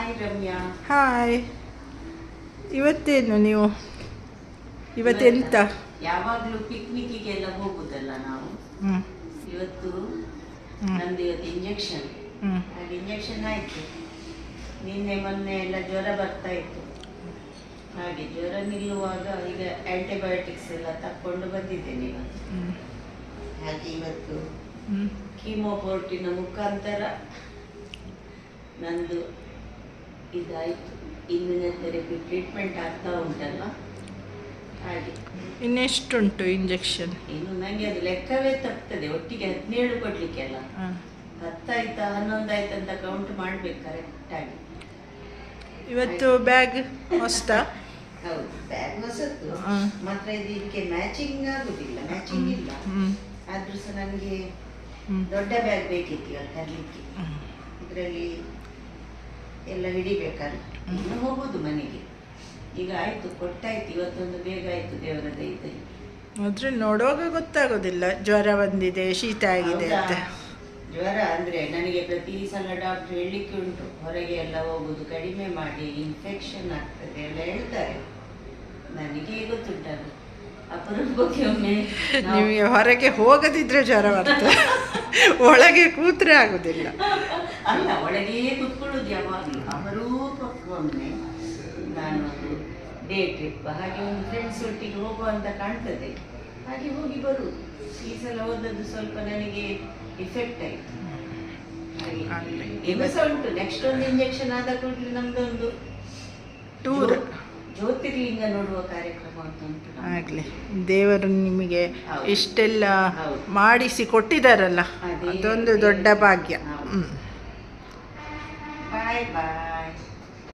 Hi Ramya. Hi. ಇವತ್ತೇನು ನೀವು ಇವತ್ತೆಂತ? ಯಾವಾಗಲೂ ಪಿಕ್ನಿಕ್ಕಿಗೆಲ್ಲ ಹೋಗುದಲ್ಲ ನಾವು. ಇವತ್ತು ನಂದು ಇವತ್ತು ಇಂಜೆಕ್ಷನ್. ಹಾಗೆ ಇಂಜೆಕ್ಷನ್ ಆಯಿತು. ನಿನ್ನೆ ಮೊನ್ನೆ ಎಲ್ಲ ಜ್ವರ ಬರ್ತಾ ಇತ್ತು. ಹಾಗೆ ಜ್ವರ ನಿಲ್ಲುವಾಗ ಈಗ ಆ್ಯಂಟಿಬಯೋಟಿಕ್ಸ್ ಎಲ್ಲ ತಕ್ಕೊಂಡು ಬಂದಿದ್ದೇನೆ ಇವತ್ತು. ಹಾಗೆ ಇವತ್ತು ಕೀಮೋಪೋರ್ಟಿನ ಮುಖಾಂತರ ನಂದು ಇದಾಯಿತು. ಇಮ್ಯುನೊಥೆರಪಿ ಟ್ರೀಟ್ಮೆಂಟ್ ಆಗ್ತಾ ಉಂಟಲ್ಲ, ಹಾಗೆ. ಇನ್ನೆಷ್ಟುಂಟು ಇಂಜೆಕ್ಷನ್? ಇನ್ನು ನನಗೆ ಅದು ಲೆಕ್ಕವೇ ತಪ್ತದೆ. ಒಟ್ಟಿಗೆ 17 ಕೊಡ್ಲಿಕ್ಕೆಲ್ಲ 10 ಆಯ್ತಾ 11 ಆಯ್ತಾ ಅಂತ ಕೌಂಟ್ ಮಾಡ್ಬೇಕು ಕರೆಕ್ಟಾಗಿ. ಇವತ್ತು ಬ್ಯಾಗ್ ಹೊಸ್ತಾ? ಹೌದು, ಬ್ಯಾಗ್ ಹೊಸತ್ತು. ಮಾತ್ರ ಇದಕ್ಕೆ ಮ್ಯಾಚಿಂಗ್ ಆಗುದಿಲ್ಲ, ಮ್ಯಾಚಿಂಗ್ ಇಲ್ಲ. ಆದ್ರೂ ಸಹ ನನಗೆ ದೊಡ್ಡ ಬ್ಯಾಗ್ ಬೇಕಿತ್ತು ಇವತ್ತು ತರಲಿಕ್ಕೆ. ಇದರಲ್ಲಿ ಎಲ್ಲ ಹಿಡಿಬೇಕಲ್ಲ. ಇನ್ನು ಹೋಗುದು ಮನೆಗೆ. ಈಗ ಆಯ್ತು, ಕೊಟ್ಟಾಯ್ತು. ಇವತ್ತೊಂದು ಬೇಗ ಆಯ್ತು ದೇವರ ದಯದಲ್ಲಿ. ಆದ್ರೆ ನೋಡುವಾಗ ಗೊತ್ತಾಗೋದಿಲ್ಲ ಜ್ವರ ಬಂದಿದೆ, ಶೀತ ಆಗಿದೆ ಅಂತ. ಜ್ವರ ಅಂದ್ರೆ ನನಗೆ ಪ್ರತಿ ಸಲ ಡಾಕ್ಟರ್ ಹೇಳಲಿಕ್ಕೆ ಉಂಟು, ಹೊರಗೆ ಎಲ್ಲ ಹೋಗುದು ಕಡಿಮೆ ಮಾಡಿ, ಇನ್ಫೆಕ್ಷನ್ ಆಗ್ತದೆ ಎಲ್ಲ ಹೇಳ್ತಾರೆ. ನನಗೆ ಗೊತ್ತುಂಟಲ್ಲ, ಅಪರೂಪಕ್ಕೆ ಒಮ್ಮೆ ನಿಮಗೆ ಹೊರಗೆ ಹೋಗದಿದ್ರೆ ಜ್ವರ ಬರ್ತದೆ, ಒಳಗೆ ಕೂತ್ರೆ ಆಗುದಿಲ್ಲ. ಅಲ್ಲ, ಒಳಗೆ ಕೂತ್ಕೊಳ್ಳೋದು ಯಾವಾಗಲೂ. ಅಪರೂಪಕ್ಕೆ ಒಮ್ಮೆ ನಾನು ಡೇ ಟ್ರಿಪ್ ಹಾಗೆ ಒಂದು ಫ್ರೆಂಡ್ಸ್ ಒಟ್ಟಿಗೆ ಹೋಗುವ ಅಂತ ಕಾಣ್ತದೆ, ಹಾಗೆ ಹೋಗಿ ಬರುವುದು. ಈ ಸಲ ಹೋದದ್ದು ಸ್ವಲ್ಪ ನನಗೆ ಇಫೆಕ್ಟ್ ಆಯಿತು. ಹಾಗೆ ಇದು ಸಹ ಉಂಟು. ನೆಕ್ಸ್ಟ್ ಒಂದು ಇಂಜೆಕ್ಷನ್ ಆದ ಕೂಡಲೇ ನಮ್ದೊಂದು ಟೂರ್, ಜ್ಯೋತಿರ್ಲಿಂಗ ನೋಡುವ ಕಾರ್ಯಕ್ರಮ ಅಂತ ಉಂಟು. ಆಗ್ಲಿ, ದೇವರು ನಿಮಗೆ ಇಷ್ಟೆಲ್ಲ ಮಾಡಿಸಿ ಕೊಟ್ಟಿದ್ದಾರಲ್ಲ, ಅದೊಂದು ದೊಡ್ಡ ಭಾಗ್ಯ. ಬಾಯ್ ಬಾಯ್.